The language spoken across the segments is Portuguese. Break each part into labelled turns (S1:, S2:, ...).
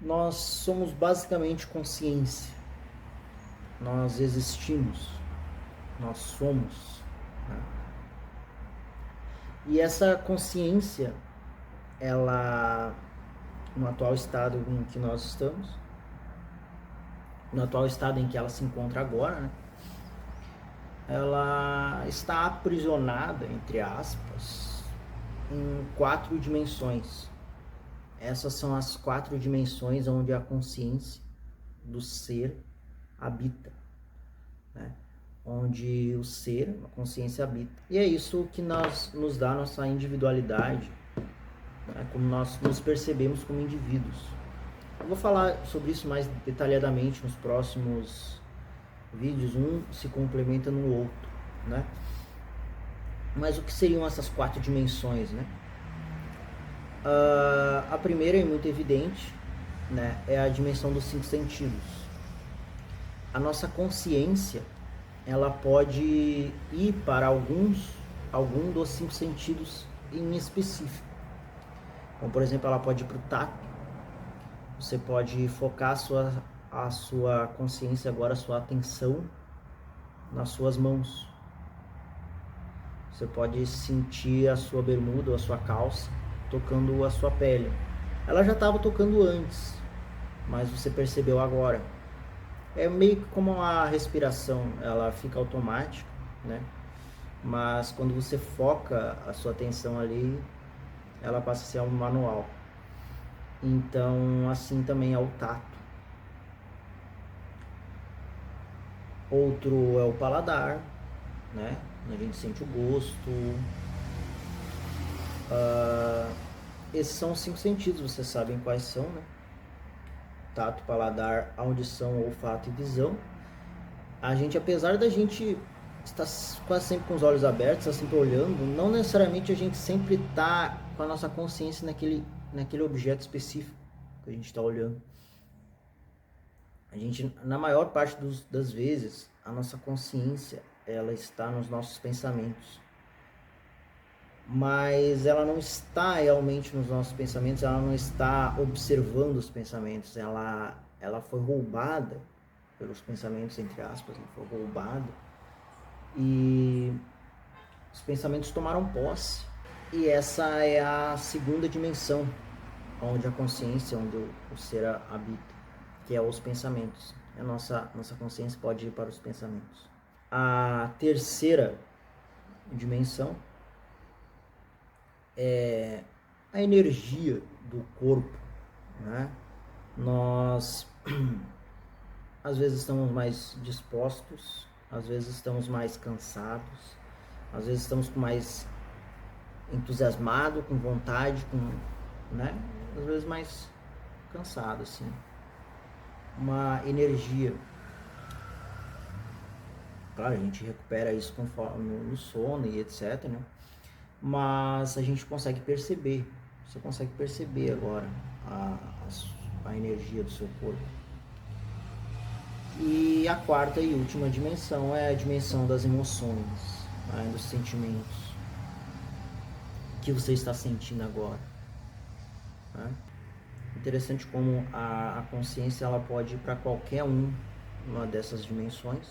S1: Nós somos basicamente consciência. Nós existimos. Nós somos. Né? E essa consciência, ela, no atual estado em que nós estamos, no atual estado em que ela se encontra agora, né? Ela está aprisionada, entre aspas, em 4 dimensões. Essas são as 4 dimensões onde a consciência do ser habita, né? Onde o ser, a consciência habita. E é isso que nos dá nossa individualidade, né? Como nós nos percebemos como indivíduos. Eu vou falar sobre isso mais detalhadamente nos próximos vídeos, um se complementa no outro, né? Mas o que seriam essas 4 dimensões, né? A primeira é muito evidente, né? É a dimensão dos 5 sentidos. A nossa consciência, ela pode ir para algum dos 5 sentidos em específico. Então, por exemplo, ela pode ir para o tato. Você pode focar a sua consciência agora, a sua atenção nas suas mãos. Você pode sentir a sua bermuda ou a sua calça tocando a sua pele. Ela já estava tocando antes, mas você percebeu agora. É meio que como a respiração, ela fica automática, né? Mas quando você foca a sua atenção ali, ela passa a ser um manual. Então, assim também é o tato. Outro é o paladar, né? A gente sente o gosto. Esses são os 5 sentidos, vocês sabem quais são, né? Tato, paladar, audição, olfato e visão. A gente, apesar da gente estar quase sempre com os olhos abertos, estar sempre olhando, não necessariamente a gente sempre está com a nossa consciência naquele objeto específico que a gente está olhando. A gente, na maior parte das vezes, a nossa consciência, ela está nos nossos pensamentos. Mas ela não está realmente nos nossos pensamentos, ela não está observando os pensamentos, ela foi roubada pelos pensamentos, entre aspas, ela foi roubada e os pensamentos tomaram posse. E essa é a segunda dimensão, onde a consciência, onde o ser habita, que é os pensamentos. A nossa consciência pode ir para os pensamentos. A terceira dimensão é a energia do corpo, né? Nós às vezes estamos mais dispostos, às vezes estamos mais cansados, às vezes estamos mais entusiasmado, com vontade, né? Às vezes mais cansado, assim. Uma energia. Claro, a gente recupera isso conforme no sono e etc, né? Mas a gente consegue perceber. Você consegue perceber agora a energia do seu corpo. E a quarta e última dimensão é a dimensão das emoções, né? Dos sentimentos que você está sentindo agora, né? Interessante como a consciência ela pode ir para qualquer uma dessas dimensões.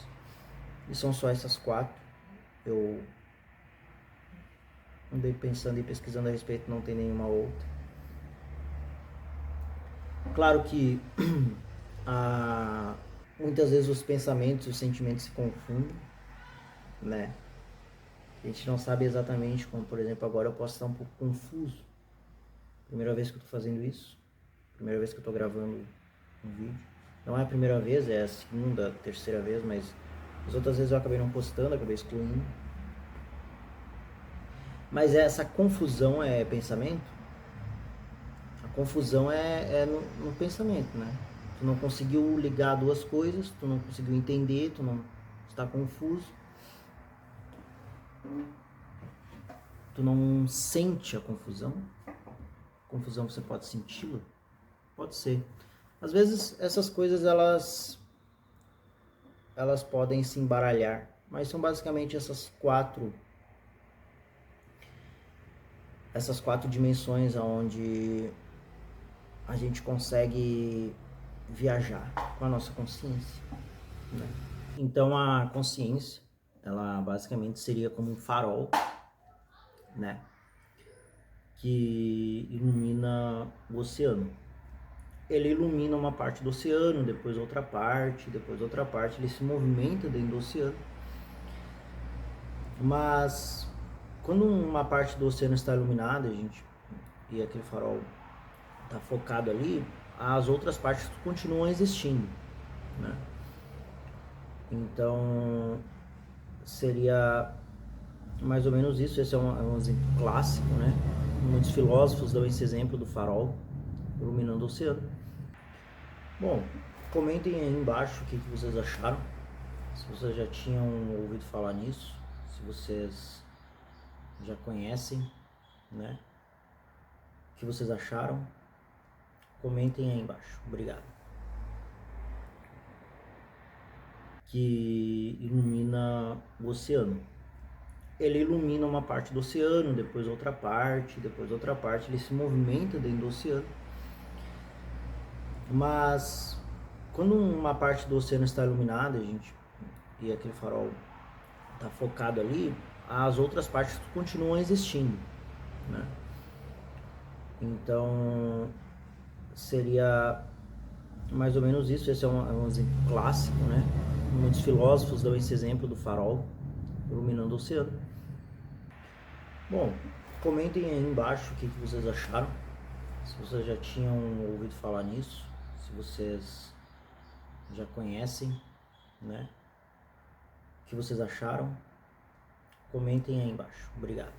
S1: E são só essas 4. Eu andei pensando e pesquisando a respeito, não tem nenhuma outra. Claro que muitas vezes os pensamentos e os sentimentos se confundem, né? A gente não sabe exatamente como, por exemplo, agora eu posso estar um pouco confuso. Primeira vez que eu estou fazendo isso. Primeira vez que eu estou gravando um vídeo. Não é a primeira vez, é a segunda, terceira vez, mas as outras vezes eu acabei não postando, acabei excluindo. Mas essa confusão é pensamento? A confusão é no pensamento, né? Tu não conseguiu ligar duas coisas, tu não conseguiu entender, tu não está confuso. Tu não sente a confusão. A confusão você pode senti-la? Pode ser. Às vezes essas coisas elas podem se embaralhar, mas são basicamente essas quatro dimensões onde a gente consegue viajar com a nossa consciência, né? Então a consciência, ela basicamente seria como um farol, né, que ilumina o oceano. Ele ilumina uma parte do oceano, depois outra parte, ele se movimenta dentro do oceano. Mas quando uma parte do oceano está iluminada, e aquele farol está focado ali, as outras partes continuam existindo, né? Então seria mais ou menos isso. Esse é um exemplo clássico, né? Muitos filósofos dão esse exemplo do farol iluminando o oceano. Bom, comentem aí embaixo o que vocês acharam, se vocês já tinham ouvido falar nisso, se vocês já conhecem, né? O que vocês acharam? Comentem aí embaixo. Obrigado. Que ilumina o oceano. Ele ilumina uma parte do oceano, depois outra parte, ele se movimenta dentro do oceano. Mas quando uma parte do oceano está iluminada, e aquele farol está focado ali, as outras partes continuam existindo, né? Então seria mais ou menos isso. Esse é um exemplo clássico, né? Muitos filósofos dão esse exemplo do farol iluminando o oceano. Bom, comentem aí embaixo o que vocês acharam, se vocês já tinham ouvido falar nisso, se vocês já conhecem, né? O que vocês acharam? Comentem aí embaixo. Obrigado.